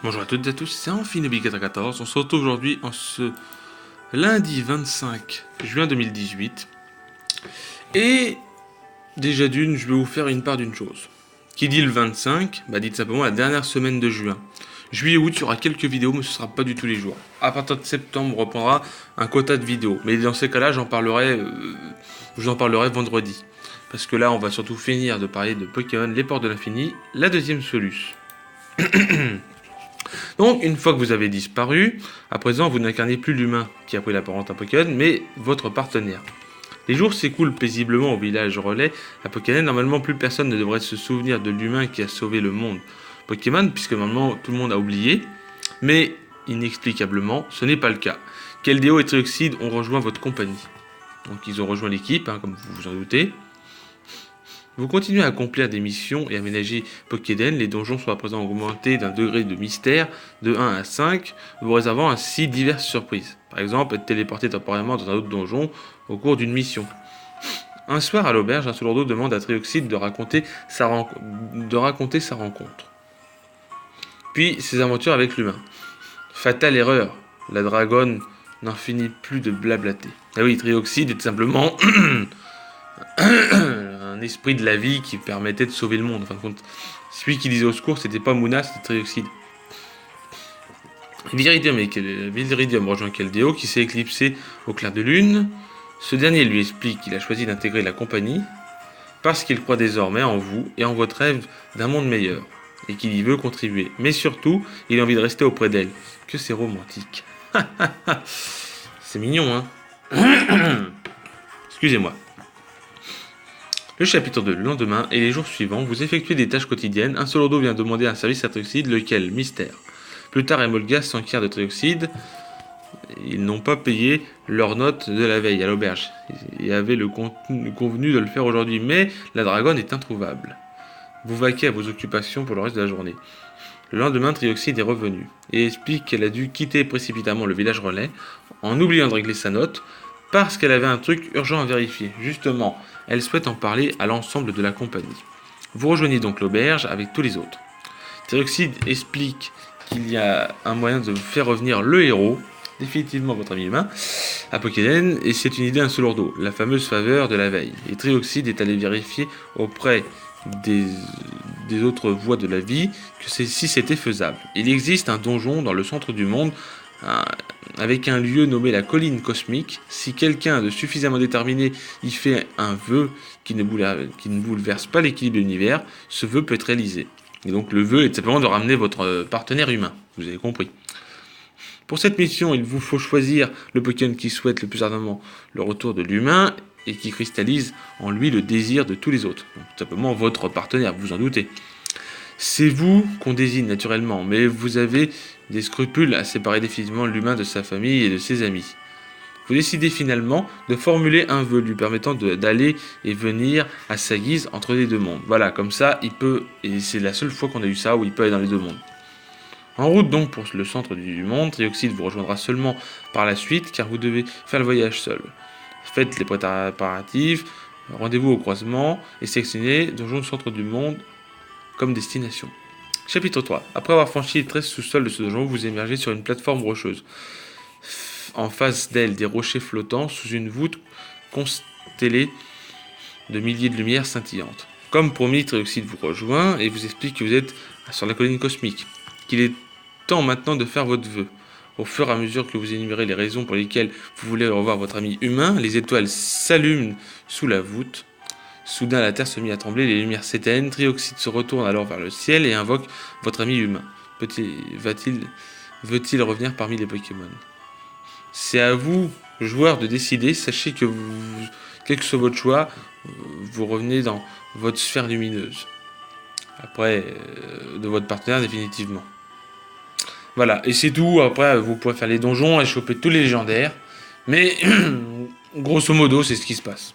Bonjour à toutes et à tous, c'est Amphinobi414. On se retrouve aujourd'hui en ce lundi 25 juin 2018. Et déjà d'une, je vais vous faire une part d'une chose. Qui dit le 25, dit simplement la dernière semaine de juin. Juillet-août, il y aura quelques vidéos, mais ce ne sera pas du tout les jours. À partir de septembre, on reprendra un quota de vidéos. Mais dans ces cas-là, je vous en parlerai vendredi. Parce que là, on va surtout finir de parler de Pokémon, les portes de l'infini, la deuxième soluce. Donc, une fois que vous avez disparu, à présent, vous n'incarnez plus l'humain qui a pris l'apparence d'un Pokémon, mais votre partenaire. Les jours s'écoulent paisiblement au village relais à Pokémon. Normalement, plus personne ne devrait se souvenir de l'humain qui a sauvé le monde Pokémon, puisque normalement, tout le monde a oublié. Mais, inexplicablement, ce n'est pas le cas. Keldeo et Trioxide ont rejoint votre compagnie. Donc, ils ont rejoint l'équipe, comme vous vous en doutez. Vous continuez à accomplir des missions et aménager Pokéden. Les donjons sont à présent augmentés d'un degré de mystère de 1 à 5, vous réservant ainsi diverses surprises. Par exemple, être téléporté temporairement dans un autre donjon au cours d'une mission. Un soir à l'auberge, un Solordo demande à Trioxide de raconter sa rencontre. Puis ses aventures avec l'humain. Fatale erreur, la dragonne n'en finit plus de blablater. Ah oui, Trioxide est tout simplement un esprit de la vie qui permettait de sauver le monde. En fin de compte, celui qui disait au secours, c'était pas Mouna, c'était Trioxide. Viridium rejoint Keldeo qui s'est éclipsé au clair de lune. Ce dernier lui explique qu'il a choisi d'intégrer la compagnie parce qu'il croit désormais en vous et en votre rêve d'un monde meilleur et qu'il y veut contribuer. Mais surtout, il a envie de rester auprès d'elle. Que c'est romantique. C'est mignon, Excusez-moi. Le chapitre 2, le lendemain et les jours suivants, vous effectuez des tâches quotidiennes. Un Solordo vient demander un service à Trioxide, lequel, mystère. Plus tard, Emolga s'enquiert de Trioxide. Ils n'ont pas payé leur note de la veille à l'auberge. Ils avaient le convenu de le faire aujourd'hui, mais la dragonne est introuvable. Vous vaquez à vos occupations pour le reste de la journée. Le lendemain, Trioxide est revenu et explique qu'elle a dû quitter précipitamment le village relais en oubliant de régler sa note parce qu'elle avait un truc urgent à vérifier. Justement, elle souhaite en parler à l'ensemble de la compagnie. Vous rejoignez donc l'auberge avec tous les autres. Trioxide explique qu'il y a un moyen de faire revenir le héros, définitivement votre ami humain, à Pokéden, et c'est une idée d'un Solordo, la fameuse faveur de la veille. Et Trioxide est allé vérifier auprès des autres voies de la vie que si c'était faisable. Il existe un donjon dans le centre du monde avec un lieu nommé la colline cosmique. Si quelqu'un de suffisamment déterminé y fait un vœu qui ne bouleverse pas l'équilibre de l'univers, ce vœu peut être réalisé. Et donc le vœu est simplement de ramener votre partenaire humain, vous avez compris. Pour cette mission, il vous faut choisir le Pokémon qui souhaite le plus ardemment le retour de l'humain et qui cristallise en lui le désir de tous les autres. Donc, tout simplement votre partenaire, vous en doutez. C'est vous qu'on désigne naturellement, mais vous avez des scrupules à séparer définitivement l'humain de sa famille et de ses amis. Vous décidez finalement de formuler un vœu lui permettant d'aller et venir à sa guise entre les deux mondes. Voilà, comme ça, il peut, et c'est la seule fois qu'on a eu ça, où il peut aller dans les deux mondes. En route donc pour le centre du monde, Trioxide vous rejoindra seulement par la suite, car vous devez faire le voyage seul. Faites les préparatifs, rendez-vous au croisement, et sélectionnez Donjon Centre du Monde comme destination. Chapitre 3. Après avoir franchi les 13 sous-sols de ce donjon, vous émergez sur une plateforme rocheuse. En face d'elle, des rochers flottants sous une voûte constellée de milliers de lumières scintillantes. Comme promis, Trioxide vous rejoint et vous explique que vous êtes sur la colline cosmique, qu'il est temps maintenant de faire votre vœu. Au fur et à mesure que vous énumérez les raisons pour lesquelles vous voulez revoir votre ami humain, les étoiles s'allument sous la voûte. Soudain, la terre se mit à trembler, les lumières s'éteignent. Trioxide se retourne alors vers le ciel et invoque votre ami humain. Veut-il revenir parmi les Pokémon? C'est à vous, joueurs, de décider. Sachez que quel que soit votre choix, vous revenez dans votre sphère lumineuse. Après, de votre partenaire définitivement. Voilà, et c'est tout. Après, vous pourrez faire les donjons et choper tous les légendaires. Mais, grosso modo, c'est ce qui se passe.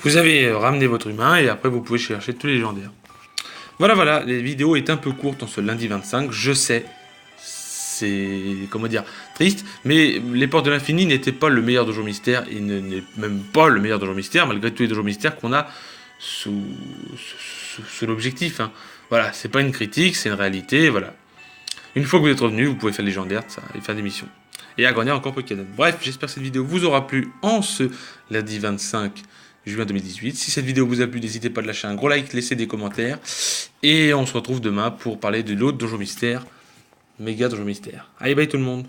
Vous avez ramené votre humain et après, vous pouvez chercher tous les légendaires. Voilà, la vidéo est un peu courte en ce lundi 25. Je sais, c'est, triste. Mais les portes de l'infini n'étaient pas le meilleur donjon mystère. Il n'est même pas le meilleur donjon mystère, malgré tous les donjons mystères qu'on a sous l'objectif. Voilà, c'est pas une critique, c'est une réalité, voilà. Une fois que vous êtes revenu, vous pouvez faire légendaire, ça, et faire des missions. Et agrandir encore Pokémon. Bref, j'espère que cette vidéo vous aura plu en ce lundi 25 juin 2018. Si cette vidéo vous a plu, n'hésitez pas à lâcher un gros like, laisser des commentaires. Et on se retrouve demain pour parler de l'autre Donjon Mystère. Méga Donjon Mystère. Allez, bye tout le monde.